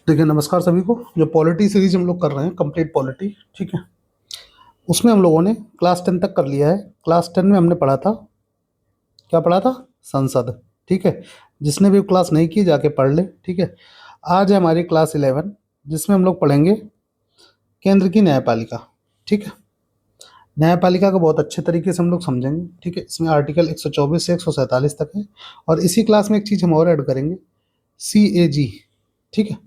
देखिए, नमस्कार सभी को। जो पॉलिटी सीरीज हम लोग कर रहे हैं, कंप्लीट पॉलिटी, ठीक है। उसमें हम लोगों ने क्लास 10 तक कर लिया है। क्लास 10 में हमने पढ़ा था, क्या पढ़ा था? संसद, ठीक है। जिसने भी क्लास नहीं की जाके पढ़ ले, ठीक है। आज है हमारी क्लास 11, जिसमें हम लोग पढ़ेंगे केंद्र की न्यायपालिका, ठीक है। न्यायपालिका को बहुत अच्छे तरीके से हम लोग समझेंगे, ठीक है। इसमें आर्टिकल 124 से 147 तक है। और इसी क्लास में एक चीज़ हम और ऐड करेंगे, CAG, ठीक है,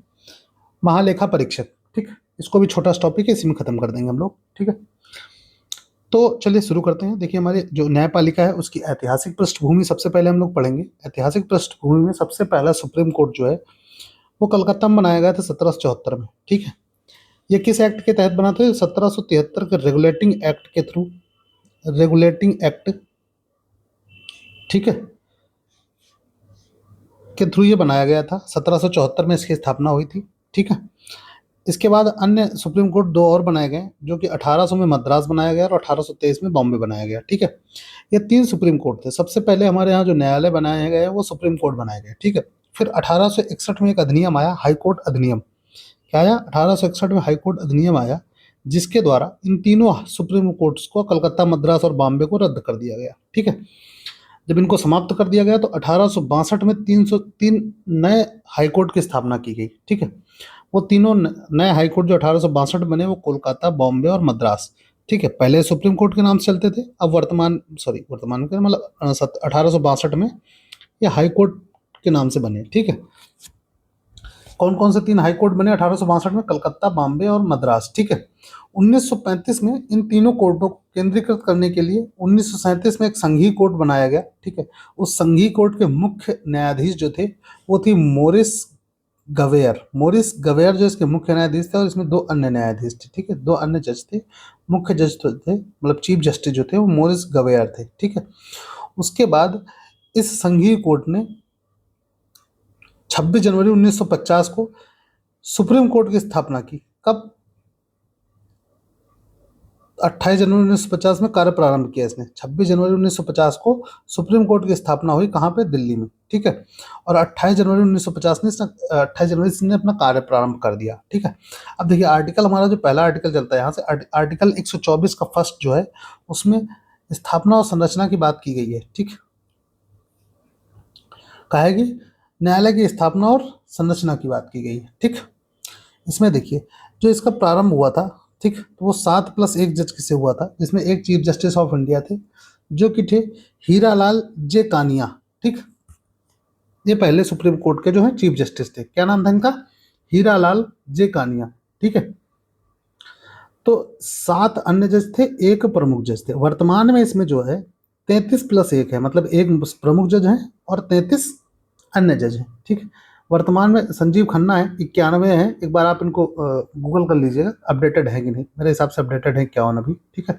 महालेखा परीक्षक, ठीक है। इसको भी छोटा सा टॉपिक है, इसी में खत्म कर देंगे हम लोग, ठीक है। तो चलिए शुरू करते हैं। देखिए, हमारे जो न्यायपालिका है उसकी ऐतिहासिक पृष्ठभूमि सबसे पहले हम लोग पढ़ेंगे। ऐतिहासिक पृष्ठभूमि में सबसे पहला सुप्रीम कोर्ट जो है वो कलकत्ता में बनाया गया था 1774 में, ठीक है। ये किस एक्ट के तहत बना था? 1773 के रेगुलेटिंग एक्ट के थ्रू, रेगुलेटिंग एक्ट, ठीक है, के थ्रू ये बनाया गया था। 1774 में इसकी स्थापना हुई थी, ठीक है। इसके बाद अन्य सुप्रीम कोर्ट दो और बनाए गए, जो कि 1800 में मद्रास बनाया गया और 1823 में बॉम्बे बनाया गया, ठीक है। ये तीन सुप्रीम कोर्ट थे। सबसे पहले हमारे यहाँ जो न्यायालय बनाए गए वो सुप्रीम कोर्ट बनाए गए, ठीक है। फिर 1861 में एक अधिनियम आया, हाई कोर्ट अधिनियम। क्या आया? 1861 में हाई कोर्ट अधिनियम आया, जिसके द्वारा इन तीनों सुप्रीम कोर्ट्स को, कलकत्ता, मद्रास और बॉम्बे को रद्द कर दिया गया, ठीक है। जब इनको समाप्त कर दिया गया तो 1862 में 303 नए हाई कोर्ट की स्थापना की गई, ठीक है। वो तीनों नए हाई कोर्ट जो 1862 बने वो कोलकाता, बॉम्बे और मद्रास, ठीक है। पहले सुप्रीम कोर्ट के नाम से चलते थे, अब वर्तमान के मतलब 1862 में ये हाई कोर्ट के नाम से बने, ठीक है। कौन कौन से तीन हाई कोर्ट बने 1862 में? कलकत्ता, बॉम्बे और मद्रास, ठीक है। 1935 में इन तीनों कोर्टों को केंद्रीकृत करने के लिए 1937 में एक संघीय कोर्ट बनाया गया, ठीक है। उस संघीय कोर्ट के मुख्य न्यायाधीश जो थे वो थी मोरिस गवेयर जो इसके मुख्य न्यायाधीश थे, और इसमें दो अन्य न्यायाधीश थे, ठीक है। दो अन्य जज थे। मुख्य जज तो थे, मतलब चीफ जस्टिस जो थे वो मोरिस गवेयर थे, ठीक है। उसके बाद इस संघीय कोर्ट ने 26 जनवरी 1950 को सुप्रीम कोर्ट की स्थापना की। कब? 28 जनवरी 1950 में कार्य प्रारंभ किया इसने। 26 जनवरी 1950 को सुप्रीम कोर्ट की स्थापना हुई, कहाँ पे? दिल्ली में, ठीक है। और 28 जनवरी 1950 में 28 जनवरी से इसने अपना कार्य प्रारंभ कर दिया, ठीक है। अब देखिए, आर्टिकल हमारा जो पहला आर्टिकल चलता है यहाँ से, आर्टिकल 124 का फर्स्ट जो है उसमें स्थापना और संरचना की बात की गई है, ठीक है। कहेगी न्यायालय की स्थापना और संरचना की बात की गई है, ठीक। इसमें देखिए, जो इसका प्रारंभ हुआ था, ठीक, तो वो 7+1 जज से हुआ था, जिसमें एक चीफ जस्टिस ऑफ इंडिया थे, जो कि थे हीरालाल जे कानिया, ठीक। ये पहले सुप्रीम कोर्ट के जो है चीफ जस्टिस थे। क्या नाम था इनका? हीरालाल जे कानिया, ठीक है। तो 7 अन्य जज थे, एक प्रमुख जज थे। वर्तमान में इसमें जो है 33+1 है, मतलब एक प्रमुख जज है और 33 अन्य जज हैं, ठीक है। वर्तमान में संजीव खन्ना है, 91 है। एक बार आप इनको गूगल कर लीजिएगा, अपडेटेड है कि नहीं। मेरे हिसाब से अपडेटेड है 51 अभी, ठीक है।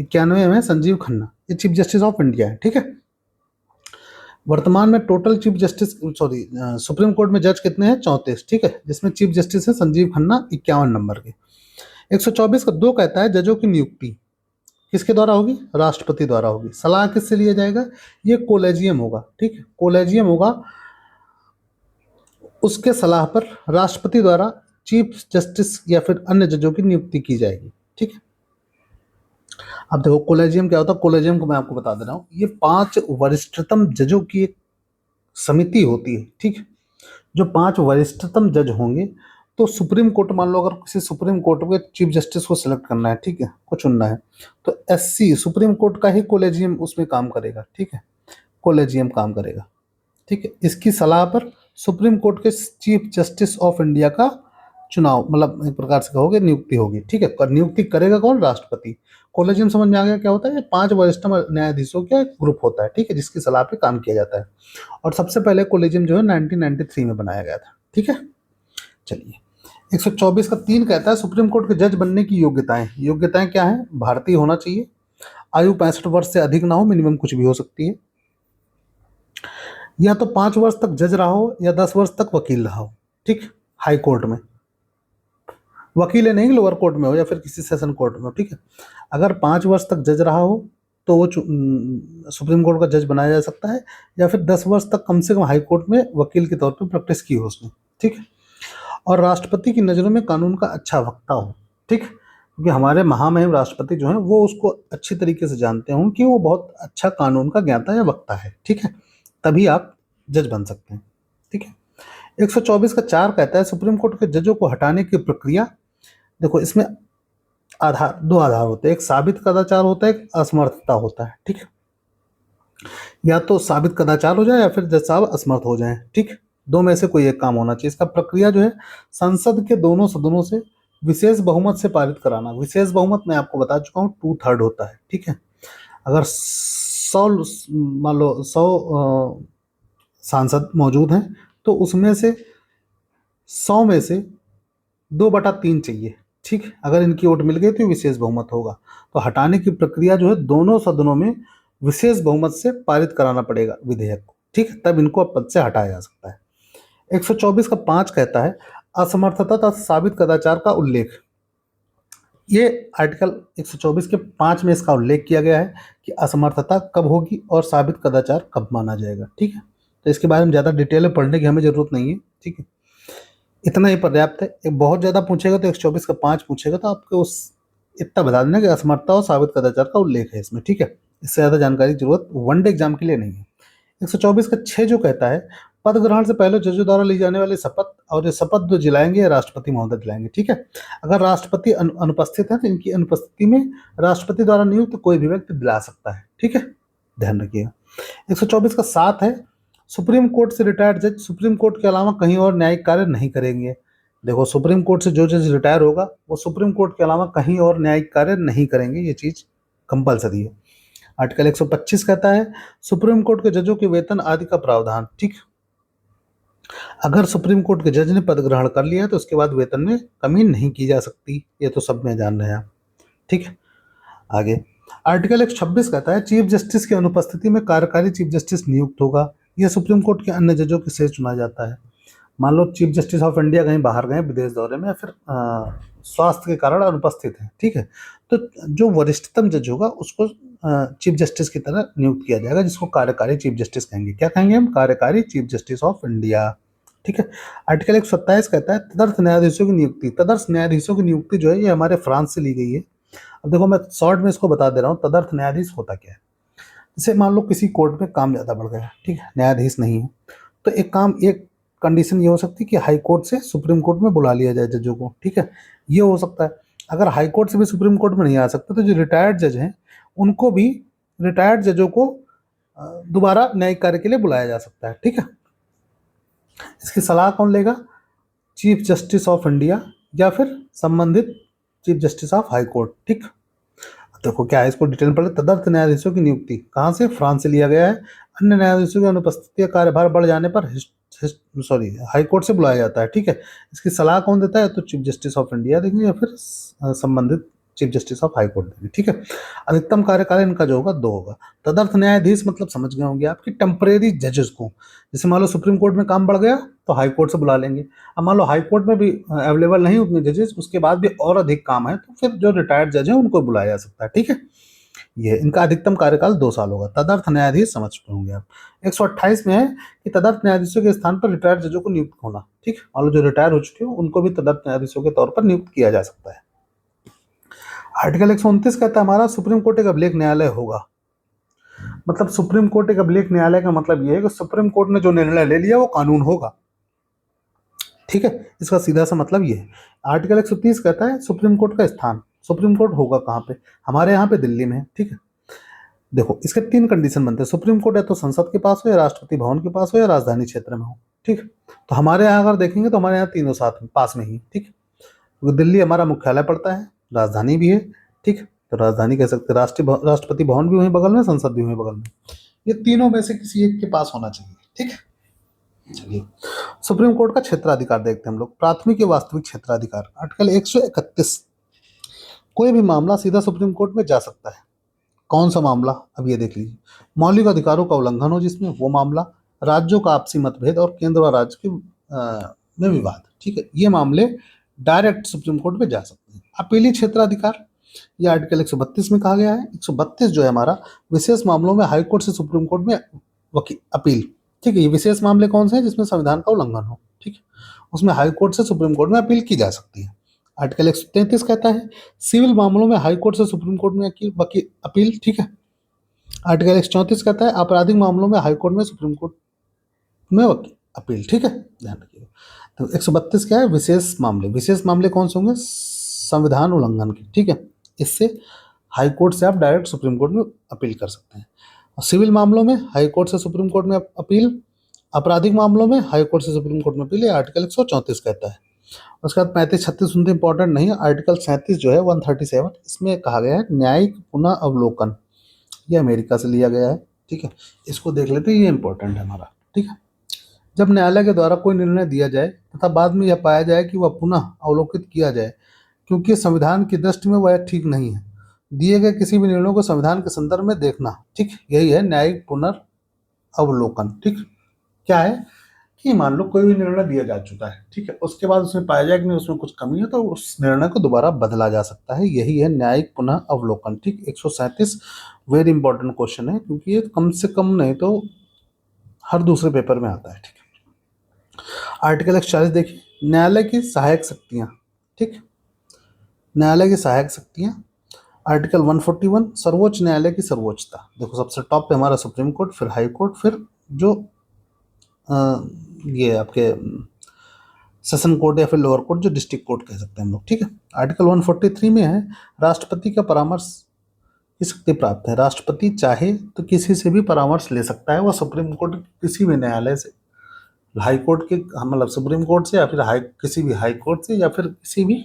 91 में संजीव खन्ना, ये चीफ जस्टिस ऑफ इंडिया है, ठीक है। वर्तमान में total chief justice, supreme court में जज कितने हैं? 34, ठीक है। जिसमें चीफ जस्टिस है संजीव खन्ना, 51 नंबर के। 124 का 2 कहता है जजों की नियुक्ति किसके द्वारा होगी? राष्ट्रपति द्वारा होगी। सलाह किससे लिया जाएगा? ये कोलेजियम होगा, ठीक है। कोलेजियम होगा, उसके सलाह पर राष्ट्रपति द्वारा चीफ जस्टिस या फिर अन्य जजों की नियुक्ति की जाएगी, ठीक है। अब देखो कोलेजियम क्या होता है। कोलेजियम को मैं आपको बता दे रहा हूँ, ये 5 वरिष्ठतम जजों की एक समिति होती है, ठीक है। जो 5 वरिष्ठतम जज होंगे, तो सुप्रीम कोर्ट, मान लो अगर किसी सुप्रीम कोर्ट के चीफ जस्टिस को सिलेक्ट करना है, ठीक है, को चुनना है, तो SC सुप्रीम कोर्ट का ही कोलेजियम उसमें काम करेगा, ठीक है। कोलेजियम काम करेगा, ठीक है। इसकी सलाह पर सुप्रीम कोर्ट के चीफ जस्टिस ऑफ इंडिया का चुनाव, मतलब एक प्रकार से कहोगे नियुक्ति होगी, ठीक है। नियुक्ति करेगा कौन? राष्ट्रपति। कोलेजियम समझ में आ गया क्या होता है? ये 5 वरिष्ठ न्यायाधीशों का एक ग्रुप होता है, ठीक है, जिसकी सलाह पे काम किया जाता है। और सबसे पहले कोलेजियम जो है 1993 में बनाया गया था, ठीक है। चलिए, 124 का 3 कहता है सुप्रीम कोर्ट के जज बनने की योग्यताएं। योग्यताएं क्या है? भारतीय होना चाहिए, आयु 65 वर्ष से अधिक ना हो, मिनिमम कुछ भी हो सकती है, या तो 5 वर्ष तक जज रहा हो या 10 वर्ष तक वकील रहा हो, ठीक। हाई कोर्ट में वकील है, नहीं लोअर कोर्ट में हो या फिर किसी सेशन कोर्ट में हो, ठीक है। अगर 5 वर्ष तक जज रहा हो तो वो सुप्रीम कोर्ट का जज बनाया जा सकता है, या फिर 10 वर्ष तक कम से कम हाई कोर्ट में वकील के तौर पर प्रैक्टिस की हो उसने, ठीक है। और राष्ट्रपति की नज़रों में कानून का अच्छा वक्ता हो, ठीक, क्योंकि हमारे महामहिम राष्ट्रपति जो हैं वो उसको अच्छी तरीके से जानते हों कि वो बहुत अच्छा कानून का ज्ञाता या वक्ता है, ठीक है, तभी आप जज बन सकते हैं, ठीक है। 124 का 4 कहता है सुप्रीम कोर्ट के जजों को हटाने की प्रक्रिया, देखो इसमें आधार, दो आधार होते हैं, एक साबित कदाचार होता है, एक असमर्थता होता है, ठीक है, या तो साबित कदाचार हो जाए या फिर जज साहब असमर्थ हो जाए, ठीक, दो में से कोई एक काम होना चाहिए। इसका प्रक्रिया जो है संसद के दोनों सदनों से विशेष बहुमत से पारित कराना। विशेष बहुमत मैं आपको बता चुका हूँ 2/3 होता है, ठीक है। अगर 100 मान लो 100 सांसद मौजूद हैं तो उसमें से 100 में से 2/3 चाहिए, ठीक है। अगर इनकी वोट मिल गई तो ये विशेष बहुमत होगा। तो हटाने की प्रक्रिया जो है दोनों सदनों में विशेष बहुमत से पारित कराना पड़ेगा विधेयक को, ठीक है, तब इनको पद से हटाया जा सकता है। 124 का 5 कहता है असमर्थता तथा साबित कदाचार का उल्लेख। ये आर्टिकल 124 के 5 में इसका उल्लेख किया गया है कि असमर्थता कब होगी और साबित कदाचार कब माना जाएगा, ठीक है। तो इसके बारे में ज़्यादा डिटेल में पढ़ने की हमें जरूरत नहीं है, ठीक है, इतना ही पर्याप्त है। एक बहुत ज़्यादा पूछेगा तो 124 का 5 पूछेगा तो आपको उस इतना बता देना कि असमर्थता और साबित कदाचार का उल्लेख है इसमें, ठीक है। इससे ज़्यादा जानकारी की जरूरत वनडे एग्जाम के लिए नहीं है। 124 का 6 जो कहता है पद ग्रहण से पहले जजों द्वारा ली जाने वाली शपथ, और ये शपथ जो दिलाएंगे ये राष्ट्रपति महोदय दिलाएंगे, ठीक है। अगर राष्ट्रपति अनुपस्थित है तो इनकी अनुपस्थिति में राष्ट्रपति द्वारा नियुक्त कोई भी व्यक्ति दिला सकता है, ठीक है, ध्यान रखिएगा। 124 का 7 है सुप्रीम कोर्ट से रिटायर्ड जज सुप्रीम कोर्ट के अलावा कहीं और न्यायिक कार्य नहीं करेंगे। देखो सुप्रीम कोर्ट से जो जज रिटायर होगा वो सुप्रीम कोर्ट के अलावा कहीं और न्यायिक कार्य नहीं करेंगे, ये चीज कंपलसरी है। आर्टिकल 125 कहता है सुप्रीम कोर्ट के जजों के वेतन आदि का प्रावधान, ठीक, अगर सुप्रीम कोर्ट के जज ने पद ग्रहण कर लिया तो उसके बाद वेतन में कमी नहीं की जा सकती, ये तो सब में जान रहे हैं आप, ठीक है। आगे आर्टिकल 126 कहता है चीफ जस्टिस की अनुपस्थिति में कार्यकारी चीफ जस्टिस नियुक्त होगा। यह सुप्रीम कोर्ट के अन्य जजों के से चुना जाता है। मान लो चीफ जस्टिस ऑफ इंडिया कहीं बाहर गए विदेश दौरे में या फिर स्वास्थ्य के कारण अनुपस्थित है, ठीक है, तो जो वरिष्ठतम जज होगा उसको चीफ जस्टिस की तरह नियुक्त किया जाएगा, जिसको कार्यकारी चीफ जस्टिस कहेंगे। क्या कहेंगे हम? कार्यकारी चीफ जस्टिस ऑफ इंडिया, ठीक है। आर्टिकल 127 कहता है तदर्थ न्यायाधीशों की नियुक्ति। तदर्थ न्यायाधीशों की नियुक्ति जो है ये हमारे फ्रांस से ली गई है। अब देखो मैं शॉर्ट में इसको बता दे रहा हूँ तदर्थ न्यायाधीश होता क्या है। जैसे मान लो किसी कोर्ट में काम ज़्यादा बढ़ गया, ठीक है, न्यायाधीश नहीं है, तो एक कंडीशन ये हो सकती है कि हाई कोर्ट से सुप्रीम कोर्ट में बुला लिया जाए जजों को, ठीक है, ये हो सकता है। अगर हाई कोर्ट से भी सुप्रीम कोर्ट में नहीं आ सकता तो जो रिटायर्ड जज हैं उनको भी, रिटायर्ड जजों को दोबारा न्यायिक कार्य के लिए बुलाया जा सकता है, ठीक है। इसकी सलाह कौन लेगा? चीफ जस्टिस ऑफ इंडिया या फिर संबंधित chief justice of high court, ठीक। देखो क्या है, इसको डिटेल में पढ़े। तदर्थ न्यायाधीशों की नियुक्ति कहाँ से? फ्रांस से लिया गया है। अन्य न्यायाधीशों की अनुपस्थिति या कार्यभार बढ़ जाने पर हाई कोर्ट से बुलाया जाता है, ठीक है। इसकी सलाह कौन देता है? तो चीफ जस्टिस ऑफ इंडिया देंगे या फिर संबंधित chief justice of high court देंगे, ठीक है। अधिकतम कार्यकाल इनका जो होगा 2 होगा। तदर्थ न्यायाधीश मतलब समझ गए होंगे आपकी टेम्परेरी जजेस को। जैसे मान लो सुप्रीम कोर्ट में काम बढ़ गया तो हाई कोर्ट से बुला लेंगे। अब मान लो हाई कोर्ट में भी अवेलेबल नहीं उतने जजेस, उसके बाद भी और अधिक काम है तो फिर जो रिटायर्ड जज है उनको बुलाया जा सकता है, ठीक है। ये इनका अधिकतम कार्यकाल 2 साल होगा। तदर्थ न्यायाधीश समझ चुके होंगे आप। 128 में है कि तदर्थ न्यायाधीशों के स्थान पर रिटायर्ड जजों को नियुक्त होना, ठीक है। मान लो जो रिटायर हो चुके हो उनको भी तदर्थ न्यायाधीशों के तौर पर नियुक्त किया जा सकता है। आर्टिकल 129 कहता है हमारा सुप्रीम कोर्ट एक अभिलेख न्यायालय होगा। मतलब सुप्रीम कोर्ट एक अभिलेख न्यायालय का मतलब ये है कि सुप्रीम कोर्ट ने जो निर्णय ले लिया वो कानून होगा, ठीक है। इसका सीधा सा मतलब ये है। आर्टिकल 130 कहता है सुप्रीम कोर्ट का स्थान, सुप्रीम कोर्ट होगा कहाँ पे? हमारे यहाँ पे दिल्ली में है, ठीक है। देखो इसके 3 कंडीशन बनते हैं। सुप्रीम कोर्ट या तो संसद के पास हो या राष्ट्रपति भवन के पास हो या राजधानी क्षेत्र में हो, ठीक। तो हमारे यहाँ अगर देखेंगे तो हमारे यहाँ तीनों साथ में पास में ही, ठीक है। तो दिल्ली हमारा मुख्यालय पड़ता है, राजधानी भी है, ठीक, तो राजधानी कह सकते हैं। राष्ट्रपति भवन भी वहीं बगल में, संसद भी वहीं बगल में। ये तीनों में से किसी एक के पास होना चाहिए, ठीक है। चलिए सुप्रीम कोर्ट का क्षेत्राधिकार देखते हैं हम लोग। प्राथमिक या वास्तविक क्षेत्राधिकार। आर्टिकल 131 कोई भी मामला सीधा सुप्रीम कोर्ट में जा सकता है। कौन सा मामला? अब ये देख लीजिए। मौलिक अधिकारों का उल्लंघन हो जिसमें, वो मामला। राज्यों का आपसी मतभेद और केंद्र व राज्य के में विवाद, ठीक है, ये मामले डायरेक्ट सुप्रीम कोर्ट में जा सकते हैं। अपीली क्षेत्राधिकार ये आर्टिकल 132 में कहा गया है। 132 जो है हमारा विशेष मामलों में हाई कोर्ट से सुप्रीम कोर्ट में अपील, ठीक है। ये विशेष मामले कौन से हैं? जिसमें संविधान का उल्लंघन हो, ठीक है, उसमें हाई कोर्ट से सुप्रीम कोर्ट में अपील की जा सकती है। आर्टिकल 133 कहता है सिविल मामलों में हाई कोर्ट से सुप्रीम कोर्ट में अपील, ठीक है। आर्टिकल 134 कहता है आपराधिक मामलों में हाई कोर्ट में सुप्रीम कोर्ट में अपील, ठीक है, ध्यान रखिएगा। तो 132 क्या है, विशेष मामले। विशेष मामले कौन से होंगे, संविधान उल्लंघन के, ठीक है, इससे हाई कोर्ट से आप डायरेक्ट सुप्रीम कोर्ट में अपील कर सकते हैं। और सिविल मामलों में हाई कोर्ट से सुप्रीम कोर्ट में अपील, आपराधिक मामलों में हाई कोर्ट से सुप्रीम कोर्ट में अपील, ये आर्टिकल 134 कहता है। उसके बाद 35-36 उनसे इंपॉर्टेंट नहीं है। आर्टिकल 37 जो है 137, इसमें कहा गया है न्यायिक पुनः अवलोकन, ये अमेरिका से लिया गया है, ठीक है, इसको देख लेते हैं, ये इंपॉर्टेंट है हमारा, ठीक है। जब न्यायालय के द्वारा कोई निर्णय दिया जाए तथा बाद में यह पाया जाए कि वह पुनः अवलोकित किया जाए क्योंकि संविधान की दृष्टि में वह ठीक नहीं है, दिए गए किसी भी निर्णय को संविधान के संदर्भ में देखना, ठीक, यही है न्यायिक पुनर्अवलोकन, ठीक। क्या है कि मान लो कोई भी निर्णय दिया जा चुका है, ठीक है, उसके बाद उसमें पाया जाए कि नहीं उसमें कुछ कमी है तो उस निर्णय को दोबारा बदला जा सकता है, यही है न्यायिक पुनः अवलोकन, ठीक। 137 वेरी इंपॉर्टेंट क्वेश्चन है क्योंकि ये कम से कम नहीं तो हर दूसरे पेपर में आता है, ठीक है। आर्टिकल 140 देखिए, न्यायालय की सहायक शक्तियां, ठीक, न्यायालय की सहायक शक्तियां। आर्टिकल 141 सर्वोच्च न्यायालय की सर्वोच्चता। देखो सबसे टॉप पे हमारा सुप्रीम कोर्ट, फिर हाई कोर्ट, फिर जो ये आपके सेशन कोर्ट या फिर लोअर कोर्ट जो डिस्ट्रिक्ट कोर्ट कह सकते हैं हम लोग, ठीक है। आर्टिकल 143 में है राष्ट्रपति का परामर्श की शक्ति प्राप्त है। राष्ट्रपति चाहे तो किसी से भी परामर्श ले सकता है, वह सुप्रीम कोर्ट किसी भी न्यायालय से, हाई कोर्ट के मतलब सुप्रीम कोर्ट से या फिर किसी भी हाई कोर्ट से या फिर किसी भी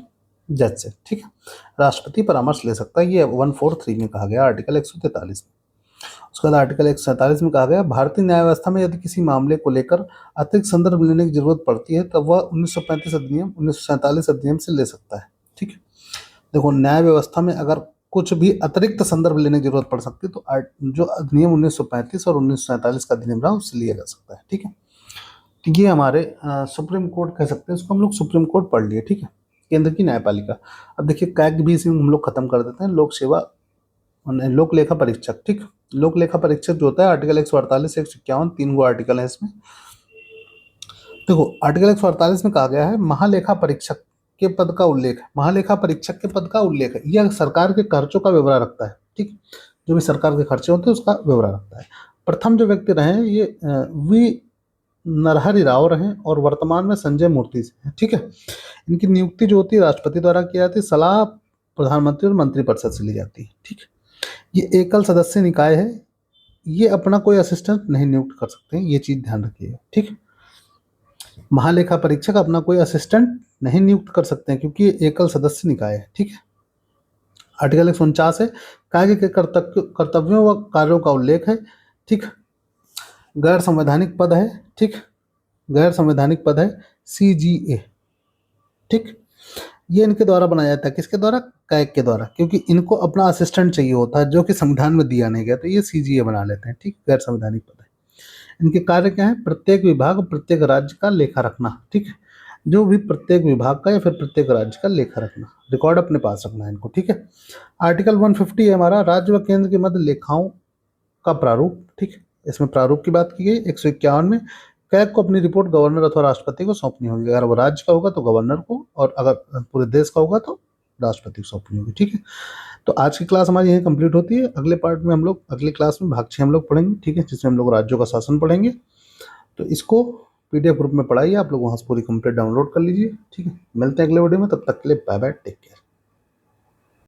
जज से, ठीक है, राष्ट्रपति परामर्श ले सकता है, ये 143 में कहा गया आर्टिकल 143 में। उसके बाद आर्टिकल 147 में कहा गया भारतीय न्याय व्यवस्था में यदि किसी मामले को लेकर अतिरिक्त संदर्भ लेने की जरूरत पड़ती है तब वह 1935 अधिनियम 1947 अधिनियम से ले सकता है, ठीक है। देखो न्याय व्यवस्था में अगर कुछ भी अतिरिक्त संदर्भ लेने की जरूरत पड़ सकती है तो जो अधिनियम 1935 और 1947 का अधिनियम रहा उससे लिया जा सकता है, ठीक है। तो ये हमारे सुप्रीम कोर्ट कह सकते हैं, इसको हम लोग सुप्रीम कोर्ट पढ़ लिए, ठीक है, केंद्र की न्यायपालिका। अब देखिए कैग भी इसी में हम लोग खत्म कर देते हैं, लोक सेवा लोक लेखा परीक्षक, ठीक। लोक लेखा परीक्षक जो होता है आर्टिकल 148 से 151 3 गो आर्टिकल है इसमें। देखो आर्टिकल 148 में कहा गया है महालेखा परीक्षक के पद का उल्लेख है, महालेखा परीक्षक के पद का उल्लेख है, यह सरकार के खर्चों का ब्यौरा रखता है, ठीक, जो भी सरकार के खर्चे होते हैं उसका ब्यौरा रखता है। प्रथम जो व्यक्ति रहे ये वी नरहरि राव रहे और वर्तमान में संजय मूर्ति से, ठीक है। इनकी नियुक्ति जो होती है राष्ट्रपति द्वारा की जाती है, सलाह प्रधानमंत्री और मंत्रिपरिषद से ली जाती है, ठीक है। ये एकल सदस्य निकाय है, ये अपना कोई असिस्टेंट नहीं नियुक्त कर सकते हैं, ये चीज ध्यान रखिएगा, ठीक। महालेखा परीक्षक अपना कोई असिस्टेंट नहीं नियुक्त कर सकते हैं क्योंकि ये एकल सदस्य निकाय है, ठीक है। आर्टिकल 149 है कार्य के कर्तव्यों व कार्यों का उल्लेख है, ठीक। गैर संवैधानिक पद है, ठीक, गैर संवैधानिक पद है CGA, ठीक। ये इनके द्वारा बनाया जाता है, किसके द्वारा, कैग के द्वारा, क्योंकि इनको अपना असिस्टेंट चाहिए होता है जो कि संविधान में दिया नहीं गया, तो ये CGA बना लेते हैं, ठीक, गैर संवैधानिक पद है। इनके कार्य क्या है, प्रत्येक विभाग प्रत्येक राज्य का लेखा रखना, ठीक है, जो भी प्रत्येक विभाग का या फिर प्रत्येक राज्य का लेखा रखना, रिकॉर्ड अपने पास रखना है इनको, ठीक है। आर्टिकल 150 है हमारा राज्य व केंद्र के मध्य लेखाओं का प्रारूप, ठीक, इसमें प्रारूप की बात की गई। 151 में कैग को अपनी रिपोर्ट गवर्नर अथवा राष्ट्रपति को सौंपनी होगी, अगर वो राज्य का होगा तो गवर्नर को और अगर पूरे देश का होगा तो राष्ट्रपति को सौंपनी होगी, ठीक है। तो आज की क्लास हमारी यही कंप्लीट होती है। अगले पार्ट में हम लोग अगली क्लास में भाग 6 हम लोग पढ़ेंगे, ठीक है, जिसमें हम लोग राज्यों का शासन पढ़ेंगे। तो इसको PDF ग्रुप में पढ़ाइए, आप लोग वहाँ से पूरी कंप्लीट डाउनलोड कर लीजिए, ठीक है। मिलते हैं अगले वीडियो में, तब तक के लिए बाय बाय, टेक केयर।